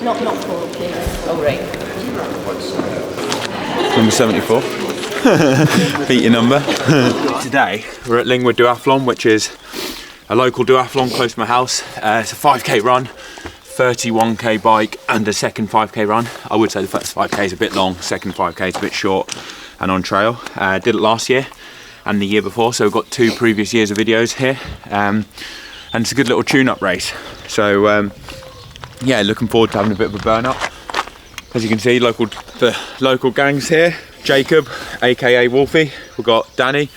Not 40. Oh, right. Number 74. Beat your number. Today we're at Lingwood Duathlon, which is a local duathlon close to my house. It's a 5k run, 31k bike and a second 5k run. I would say the first 5k is a bit long, second 5k is a bit short and on trail. Did it last year and the year before, so we've got 2 previous years of videos here. And it's a good little tune-up race. So yeah, looking forward to having a bit of a burn-up. As you can see, the local gangs here. Jacob, aka Wolfie. We've got Danny,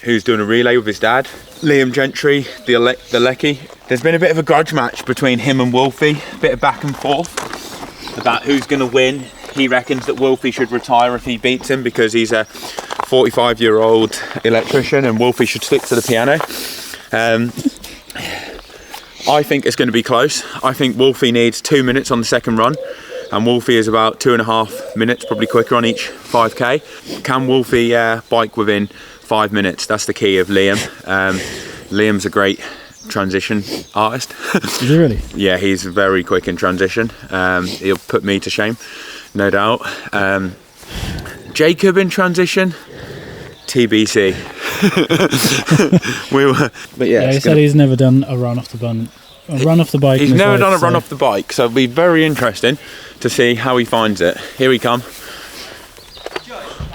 who's doing a relay with his dad. Liam Gentry, the Lecky. There's been a bit of a grudge match between him and Wolfie, a bit of back and forth about who's going to win. He reckons that Wolfie should retire if he beats him because he's a 45-year-old electrician and Wolfie should stick to the piano. I think it's going to be close. I think Wolfie needs 2 minutes on the second run. And Wolfie is about 2.5 minutes, probably quicker on each 5k. Can Wolfie bike within 5 minutes? That's the key of Liam. Liam's a great transition artist. Is he really? Yeah, he's very quick in transition. He'll put me to shame, no doubt. Jacob in transition, TBC. But yeah, he said he's never done a run off the bike. He's never done a run off the bike, so it'll be very interesting to see how he finds it. Here we come.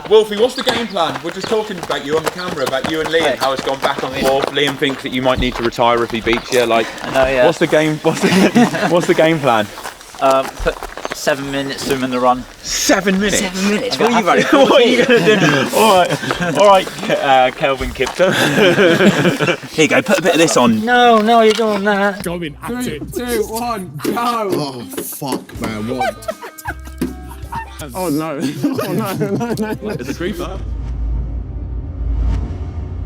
Wolfie, what's the game plan? We're just talking about you on the camera, about you and Liam, how it's gone back and forth. Liam thinks that you might need to retire if he beats you. Like, I know, yeah. What's the game game plan? Put 7 minutes to him in the run. 7 minutes? 7 minutes? What are you running? What are you going to do? Alright, Kelvin Kipton. Here you go, put a bit of this on. No, you're doing that. Go in, 3, 2, 1, go! Oh, fuck, man. What? Oh no. Oh no. It's a creeper.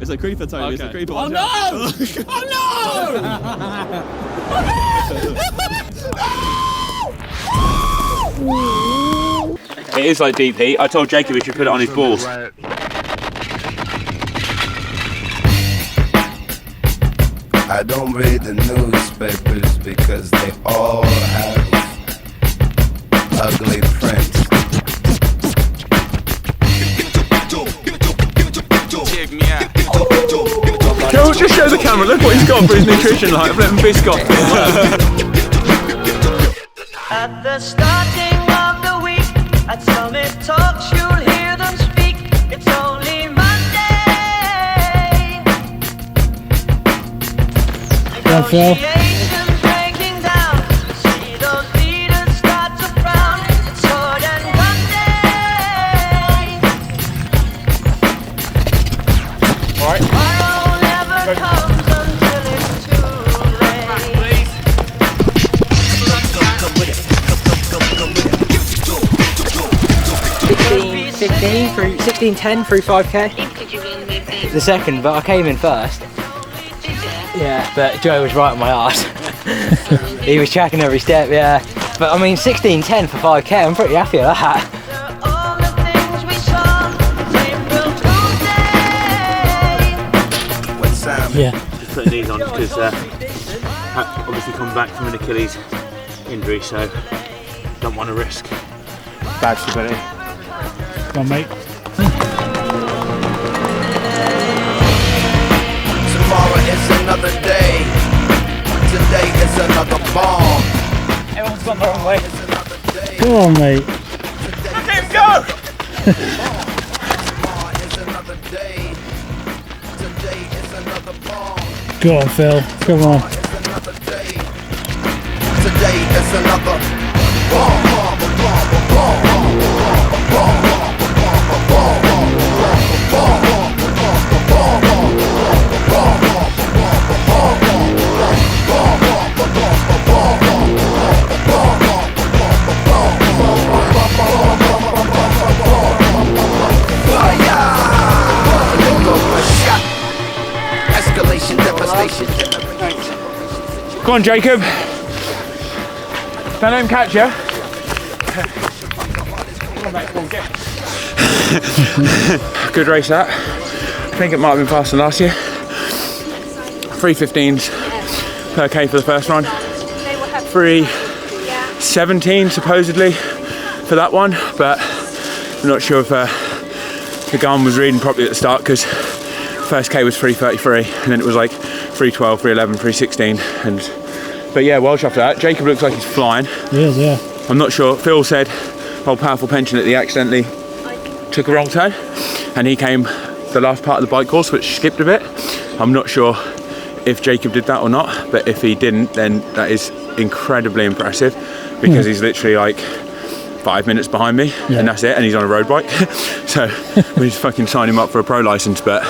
It's a creeper, Tony. Okay. It's a creeper. Oh no! Oh no! It is like deep heat. I told Jacob he should put it on his balls. I don't read the newspapers because they all have ugly prints. Joe, just show the camera. Look what he's got for his nutrition. Like, I've let him biscuit. At the starting of the week, at Summit Talks, you'll hear them speak. It's only Monday. Negotiations breaking down. See those leaders start to frown. It's sword and gun day. All right. Tomorrow never comes until it's too late. 16:10 through 5k. The second, but I came in first. Yeah, but Joe was right on my arse. He was tracking every step, yeah. But I mean, 16:10 for 5k, I'm pretty happy with that. All the things we saw, April Tuesday. Yeah. Just putting these on because obviously come back from an Achilles injury, so don't want to risk bad stability. Come on, mate. Tomorrow is another day. Today is another bomb. Everyone's gone the wrong way. Come on, mate. Let him go! Tomorrow is another day. Today is another bomb. Go on, Phil. Come on. Today is another bomb. Escalation, devastation. Go on, Jacob. Don't let him catch you. Good race that. I think it might have been faster than last year. 3:15s per K for the first run. 3 17 supposedly for that one, but I'm not sure if the gun was reading properly at the start, because first K was 3:33 and then it was like 3:12, 3:11, 3:16, but yeah, well after that. Jacob looks like he's flying. He is, yeah. I'm not sure. Phil said, old powerful pension, that he accidentally took a wrong turn and he came the last part of the bike course, which skipped a bit. I'm not sure if Jacob did that or not, but if he didn't, then that is incredibly impressive, because he's literally like 5 minutes behind me, and that's it, and he's on a road bike. So we just fucking sign him up for a pro license. But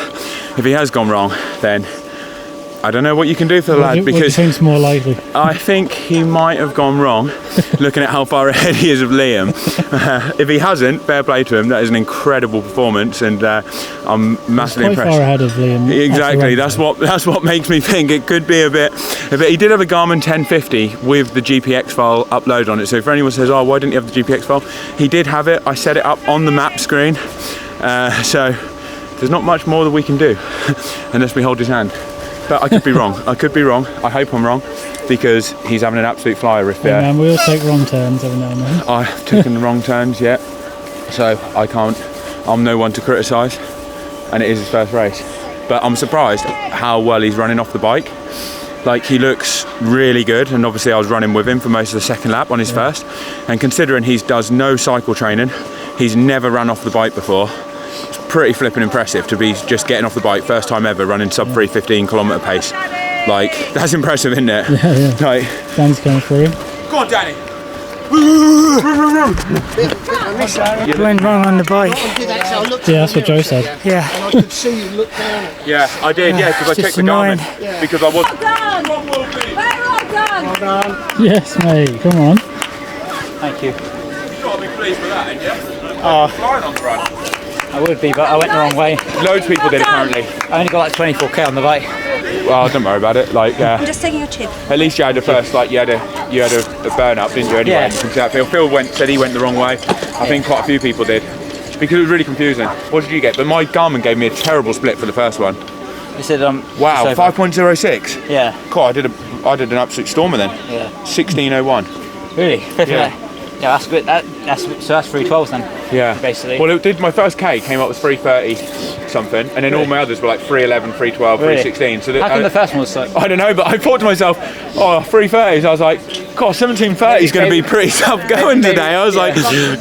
if he has gone wrong, then I don't know what you can do for the lad, What do you because think's more likely? I think he might have gone wrong, looking at how far ahead he is of Liam. If he hasn't, fair play to him. That is an incredible performance, and I'm massively He's quite impressed. far ahead of Liam. Exactly. That's what makes me think it could be a bit. He did have a Garmin 1050 with the GPX file uploaded on it. So if anyone says, "Oh, why didn't you have the GPX file?" He did have it. I set it up on the map screen. So there's not much more that we can do unless we hold his hand. But I could be wrong. I could be wrong. I hope I'm wrong, because he's having an absolute flyer. If Hey man, we all take wrong turns every now and then. I've taken the wrong turns, yeah. So I'm no one to criticise, and it is his first race. But I'm surprised how well he's running off the bike. Like, he looks really good, and obviously I was running with him for most of the second lap on his first. And considering he does no cycle training, he's never run off the bike before. It's pretty flipping impressive to be just getting off the bike first time ever, running sub 3:15 kilometre pace. Like, that's impressive, isn't it? Yeah. Like, Dan's coming through. go on, Danny. Went wrong on the bike. Yeah, that's what Joe said. Yeah. I could see you look down at it. Yeah, I did, yeah, because I It's checked the just Garmin. annoying. Because I was. Yes, mate, come on. Thank you. You've got to be pleased with that, ain't you? Oh, Flying on the run. I would be, but I went the wrong way. Loads of people did, apparently. I only got like 24k on the bike. Well, don't worry about it. Like, I'm just taking a chip. at least you had a first, like, you had a burn up, didn't you? Anyway, Yeah. you can see that. Phil said he went the wrong way. I think quite a few people did, because it was really confusing. What did you get? But my Garmin gave me a terrible split for the first one. They said Wow, just over. 5.06. Yeah. God, I did an absolute stormer then. Yeah. 16:01. Really? Yeah. Yeah, that's good. So that's 3:12s then. Yeah. Basically. Well, it did. My first K came up with 3:30 something, and then all my others were like 3:11, 3:12, Really? 3:16. So How come the first one was so? I don't know, but I thought to myself, oh, 3:30s. I was like, God, 17:30 is going to be pretty tough going today. I was like,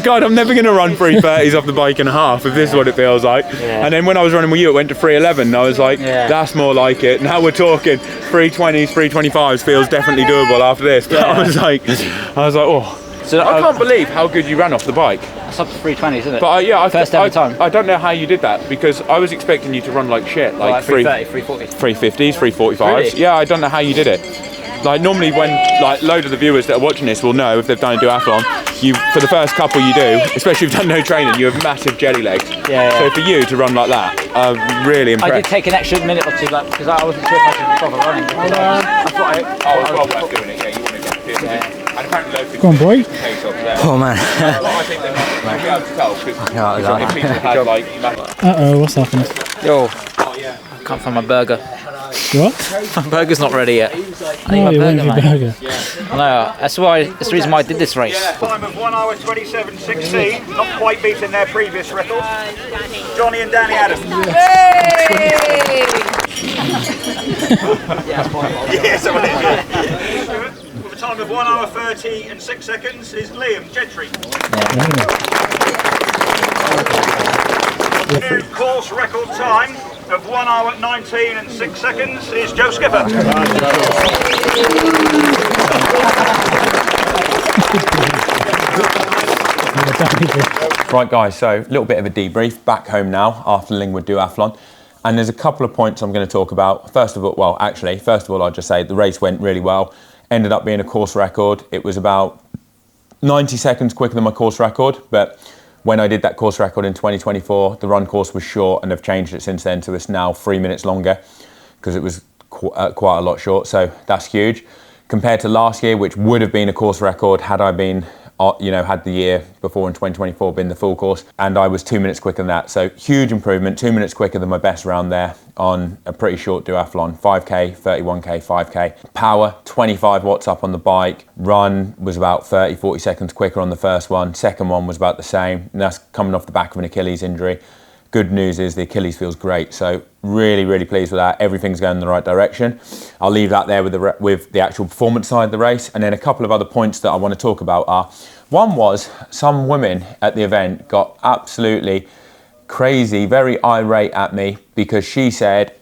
God, I'm never going to run 3:30s off the bike and a half if this is what it feels like. Yeah. And then when I was running with you, it went to 3:11. I was like, that's more like it. Now we're talking 3:20s, 3:25s feels definitely doable after this. But I was like, oh. So I can't believe how good you ran off the bike. That's up to 3:20s, isn't it? But First ever time. I don't know how you did that, because I was expecting you to run like shit, like 3:30, 3:40. 3:50s, 3:45s. Really? Yeah, I don't know how you did it. Like, normally when, like, load of the viewers that are watching this will know, if they've done a duathlon, for the first couple you do, especially if you've done no training, you have massive jelly legs. Yeah. So for you to run like that, I'm really impressed. I did take an extra minute or two, like, because I wasn't sure if I should bother running. I thought it's well worth doing it, yeah, you want to get fit. And apparently loads of people Go on, boy. Oh man. I think they might be able to tell, because Yeah, some people had, like, Uh-oh, what's happened? Yo, I can't find my burger. What? My burger's not ready yet. I need Oh, my you burger, want your mate. burger. I know. That's the reason why I did this race. Time of 1:27.16, not quite beating their previous record. Johnny and Danny Adams. Yes, someone is, yeah. With a time of 1:30.06 is Liam Gentry. New course record time of 1:19.06 is Joe Skipper. Right guys, so a little bit of a debrief back home now after Lingwood Duathlon, and there's a couple of points I'm going to talk about. First of all, I'll just say the race went really well, ended up being a course record. It was about 90 seconds quicker than my course record, but when I did that course record in 2024, the run course was short, and they've changed it since then, so it's now 3 minutes longer because it was quite a lot short, so that's huge. Compared to last year, which would have been a course record had I been you know, had the year before in 2024 been the full course, and I was 2 minutes quicker than that. So huge improvement, 2 minutes quicker than my best round there on a pretty short duathlon, 5K, 31K, 5K. Power, 25 watts up on the bike. Run was about 30, 40 seconds quicker on the first one. Second one was about the same, and that's coming off the back of an Achilles injury. Good news is the Achilles feels great, so really, really pleased with that. Everything's going in the right direction. I'll leave that there with the actual performance side of the race, and then a couple of other points that I want to talk about are, one was some women at the event got absolutely crazy, very irate at me because she said,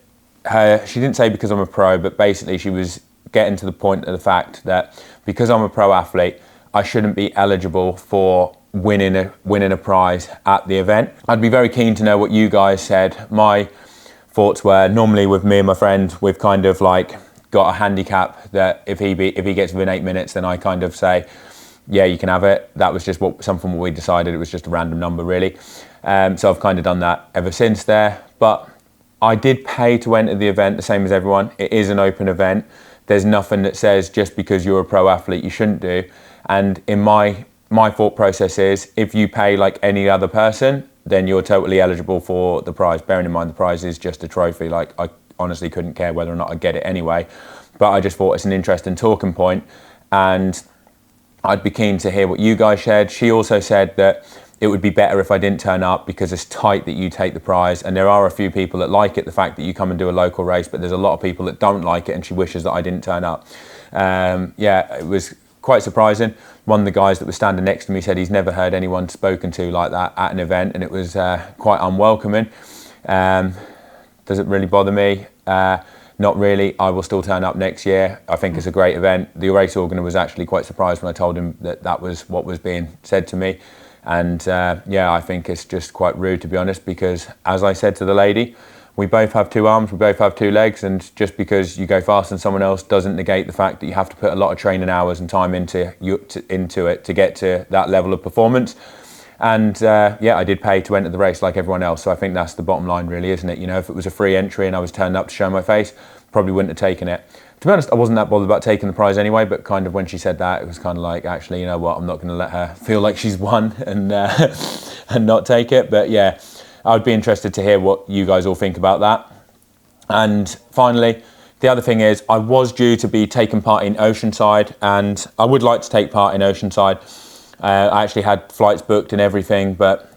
she didn't say because I'm a pro, but basically she was getting to the point of the fact that because I'm a pro athlete, I shouldn't be eligible for winning a prize at the event. I'd be very keen to know what you guys said. My thoughts were, normally with me and my friend, we've kind of like got a handicap that if he gets within 8 minutes, then I kind of say, yeah, you can have it. That was just something we decided. It was just a random number, really. So I've kind of done that ever since there. But I did pay to enter the event, the same as everyone. It is an open event. There's nothing that says just because you're a pro athlete you shouldn't do. And in my thought process is, if you pay like any other person, then you're totally eligible for the prize. Bearing in mind the prize is just a trophy. Like, I honestly couldn't care whether or not I get it anyway. But I just thought it's an interesting talking point, and I'd be keen to hear what you guys shared. She also said that it would be better if I didn't turn up because it's tight that you take the prize, and there are a few people that like it, the fact that you come and do a local race, but there's a lot of people that don't like it, and she wishes that I didn't turn up. Yeah, it was quite surprising. One of the guys that was standing next to me said he's never heard anyone spoken to like that at an event, and it was quite unwelcoming. Does it really bother me? Not really. I will still turn up next year. I think it's a great event. The race organiser was actually quite surprised when I told him that was what was being said to me. And yeah, I think it's just quite rude, to be honest, because as I said to the lady, we both have two arms, we both have two legs, and just because you go faster than someone else doesn't negate the fact that you have to put a lot of training hours and time into it to get to that level of performance. And yeah, I did pay to enter the race like everyone else, so I think that's the bottom line, really, isn't it? You know, if it was a free entry and I was turning up to show my face, probably wouldn't have taken it. To be honest, I wasn't that bothered about taking the prize anyway, but kind of when she said that, it was kind of like, actually, you know what, I'm not going to let her feel like she's won and and not take it. But yeah, I'd be interested to hear what you guys all think about that. And finally, the other thing is, I was due to be taking part in Oceanside, and I would like to take part in Oceanside. I actually had flights booked and everything, but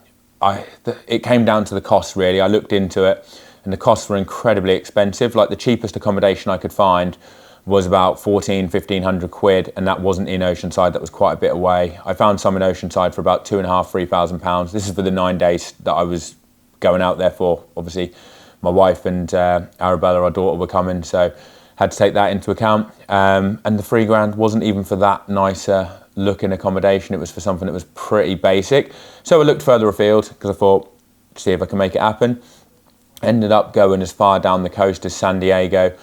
it came down to the costs, really. I looked into it, and the costs were incredibly expensive. Like, the cheapest accommodation I could find was about 1,500 quid, and that wasn't in Oceanside, that was quite a bit away. I found some in Oceanside for about £2,500, £3,000. This is for the 9 days that I was going out there for. Obviously, my wife and Arabella, our daughter, were coming, so had to take that into account. And the £3,000 wasn't even for that nicer looking accommodation. It was for something that was pretty basic. So I looked further afield because I thought, see if I can make it happen. Ended up going as far down the coast as San Diego,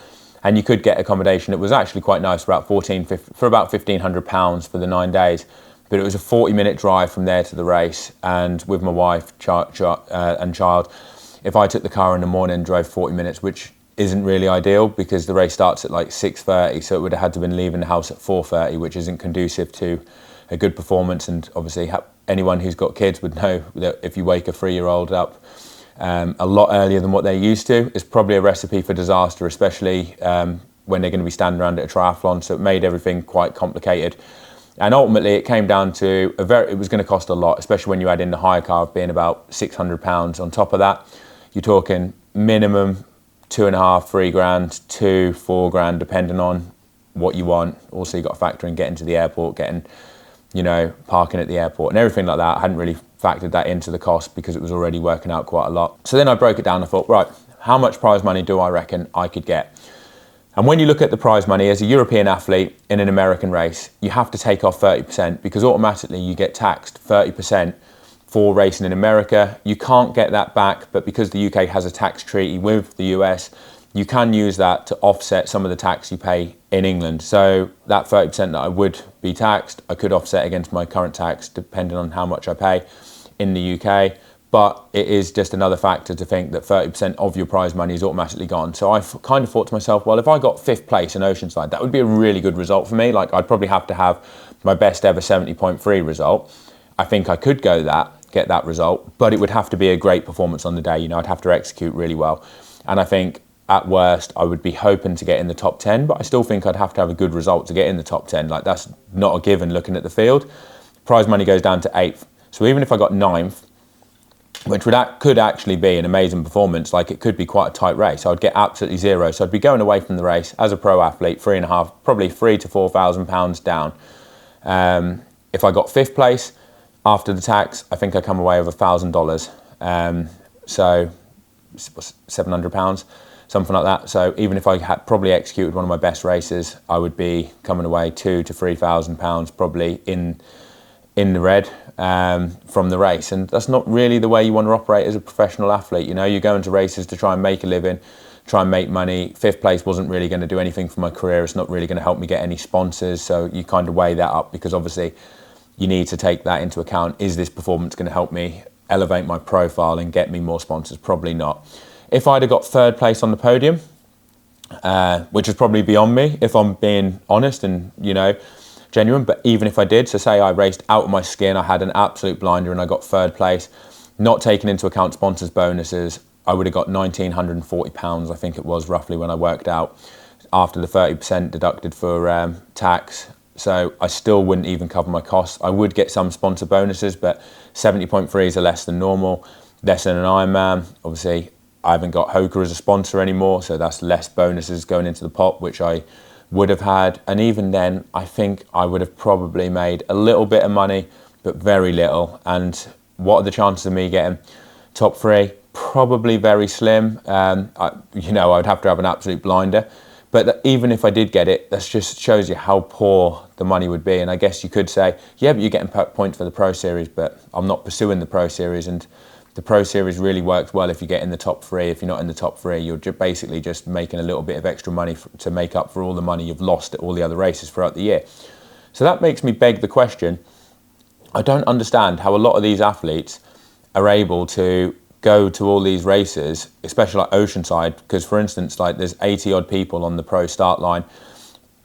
and you could get accommodation. It was actually quite nice for about £1,500 for the 9 days. But it was a 40-minute drive from there to the race, and with my wife and child, if I took the car in the morning and drove 40 minutes, which isn't really ideal because the race starts at like 6:30, so it would have had to have been leaving the house at 4:30, which isn't conducive to a good performance. And obviously anyone who's got kids would know that if you wake a 3-year-old up a lot earlier than what they're used to, it's probably a recipe for disaster, especially when they're going to be standing around at a triathlon. So it made everything quite complicated. And ultimately it came down to it was going to cost a lot, especially when you add in the hire car of being about £600 on top of that. You're talking minimum £2,500, £3,000 to £4,000, depending on what you want. Also, you got to factor in getting to the airport, getting, you know, parking at the airport and everything like that. I hadn't really factored that into the cost because it was already working out quite a lot. So then I broke it down. I thought, right, how much prize money do I reckon I could get? And when you look at the prize money as a European athlete in an American race, you have to take off 30% because automatically you get taxed 30% for racing in America. You can't get that back, but because the UK has a tax treaty with the US, you can use that to offset some of the tax you pay in England. So that 30% that I would be taxed, I could offset against my current tax depending on how much I pay in the UK. But it is just another factor to think that 30% of your prize money is automatically gone. So I kind of thought to myself, well, if I got 5th place in Oceanside, that would be a really good result for me. Like, I'd probably have to have my best ever 70.3 result, I think I could get that result, but it would have to be a great performance on the day. You know, I'd have to execute really well. And I think at worst, I would be hoping to get in the top 10, but I still think I'd have to have a good result to get in the top 10. Like, that's not a given looking at the field. Prize money goes down to 8th. So even if I got 9th, which could actually be an amazing performance, like it could be quite a tight race, I'd get absolutely 0. So I'd be going away from the race as a pro athlete, probably £3,000 to £4,000 down. If I got 5th place, after the tax, I think I come away with $1,000. So £700. Something like that. So even if I had probably executed one of my best races, I would be coming away £2,000 to £3,000 probably in the red from the race. And that's not really the way you want to operate as a professional athlete. You know, you go into races to try and make a living, try and make money. 5th place wasn't really going to do anything for my career. It's not really going to help me get any sponsors. So you kind of weigh that up, because obviously you need to take that into account. Is this performance going to help me elevate my profile and get me more sponsors? Probably not. If I'd have got 3rd place on the podium, which is probably beyond me, if I'm being honest and, you know, genuine, but even if I did, so say I raced out of my skin, I had an absolute blinder and I got 3rd place, not taking into account sponsors' bonuses, I would have got £1,940, I think it was roughly when I worked out, after the 30% deducted for tax. So I still wouldn't even cover my costs. I would get some sponsor bonuses, but 70.3s are less than normal, less than an Ironman. Obviously, I haven't got Hoka as a sponsor anymore, so that's less bonuses going into the pot, which I would have had. And even then, I think I would have probably made a little bit of money, but very little. And what are the chances of me getting top 3? Probably very slim. You know, I'd have to have an absolute blinder. But even if I did get it, that just shows you how poor the money would be. And I guess you could say, yeah, but you're getting points for the Pro Series, but I'm not pursuing the Pro Series. And the Pro Series really works well if you get in the top 3. If you're not in the top 3, you're basically just making a little bit of extra money to make up for all the money you've lost at all the other races throughout the year. So that makes me beg the question, I don't understand how a lot of these athletes are able to go to all these races, especially like Oceanside, because for instance, like there's 80 odd people on the pro start line.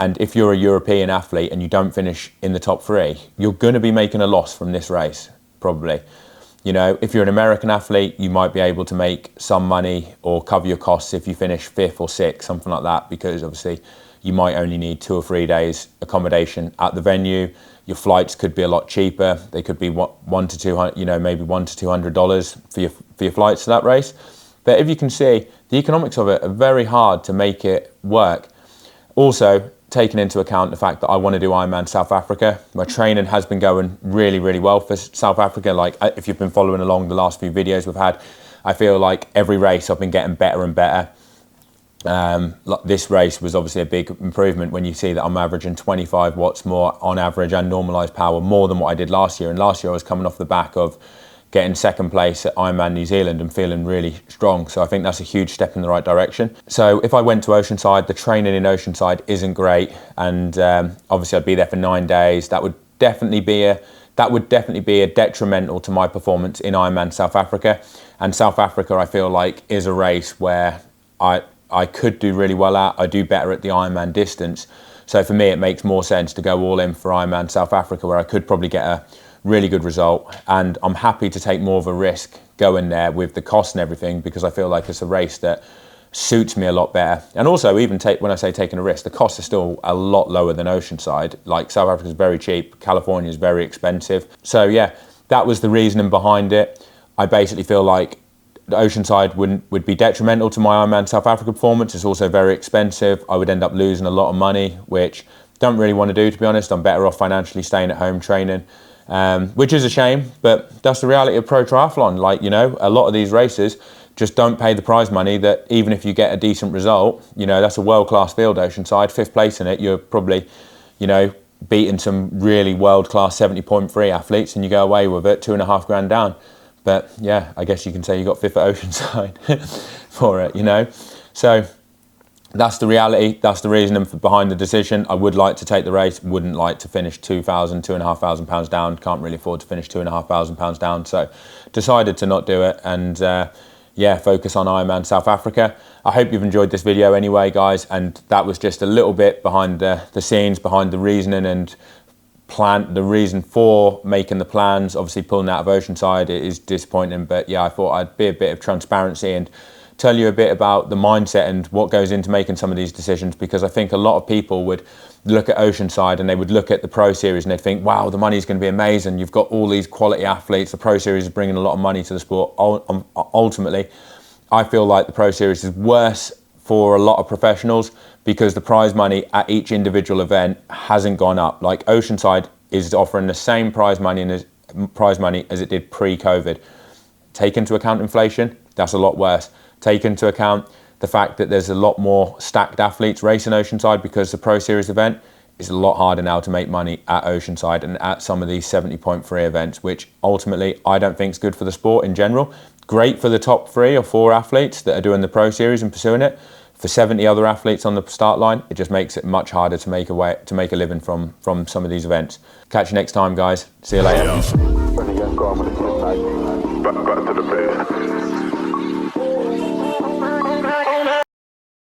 And if you're a European athlete and you don't finish in the top 3, you're going to be making a loss from this race, probably. You know, if you're an American athlete, you might be able to make some money or cover your costs if you finish 5th or 6th, something like that, because obviously you might only need 2 or 3 days accommodation at the venue. Your flights could be a lot cheaper. They could be $100 to $200, you know, maybe $100 to $200 for your flights to that race. But if you can see, the economics of it are very hard to make it work. Also, taking into account the fact that I want to do Ironman South Africa. My training has been going really, really well for South Africa. Like, if you've been following along the last few videos we've had, I feel like every race I've been getting better and better. This race was obviously a big improvement when you see that I'm averaging 25 watts more on average and normalised power more than what I did last year. And last year I was coming off the back of getting 2nd place at Ironman New Zealand and feeling really strong. So I think that's a huge step in the right direction. So if I went to Oceanside, the training in Oceanside isn't great. And obviously I'd be there for 9 days. That would definitely be a detrimental to my performance in Ironman South Africa. And South Africa, I feel like, is a race where I could do really well at. I do better at the Ironman distance. So for me, it makes more sense to go all in for Ironman South Africa, where I could probably get a really good result. And I'm happy to take more of a risk going there with the cost and everything, because I feel like it's a race that suits me a lot better. And also, even when I say taking a risk, the costs are still a lot lower than Oceanside. Like, South Africa is very cheap, California is very expensive. So yeah, that was the reasoning behind it. I basically feel like the Oceanside would be detrimental to my Ironman South Africa performance. It's also very expensive. I would end up losing a lot of money, which I don't really want to do, to be honest. I'm better off financially staying at home training, which is a shame, but that's the reality of pro triathlon. Like, you know, a lot of these races just don't pay the prize money that even if you get a decent result, you know, that's a world-class field, Oceanside, 5th place in it, you're probably, you know, beating some really world-class 70.3 athletes and you go away with it, $2,500 down. But yeah, I guess you can say you got 5th at Oceanside for it, you know. So that's the reality. That's the reasoning behind the decision. I would like to take the race, wouldn't like to finish £2,500 down. Can't really afford to finish £2,500 down. So decided to not do it and yeah, focus on Ironman South Africa. I hope you've enjoyed this video anyway, guys. And that was just a little bit behind the scenes, behind the reasoning and the reason for making the plans. Obviously pulling out of Oceanside, it is disappointing, but yeah, I thought I'd be a bit of transparency and tell you a bit about the mindset and what goes into making some of these decisions, because I think a lot of people would look at Oceanside and they would look at the Pro Series and they'd think, wow, the money's going to be amazing, you've got all these quality athletes, the Pro Series is bringing a lot of money to the sport. Ultimately, I feel like the Pro Series is worse for a lot of professionals because the prize money at each individual event hasn't gone up. Like Oceanside is offering the same prize money as it did pre-COVID. Take into account inflation, that's a lot worse. Take into account the fact that there's a lot more stacked athletes racing Oceanside because the Pro Series event is a lot harder now to make money at Oceanside and at some of these 70.3 events, which ultimately I don't think is good for the sport in general. Great for the top 3 or 4 athletes that are doing the Pro Series and pursuing it. For 70 other athletes on the start line, it just makes it much harder to make a living from some of these events. Catch you next time, guys. See you later.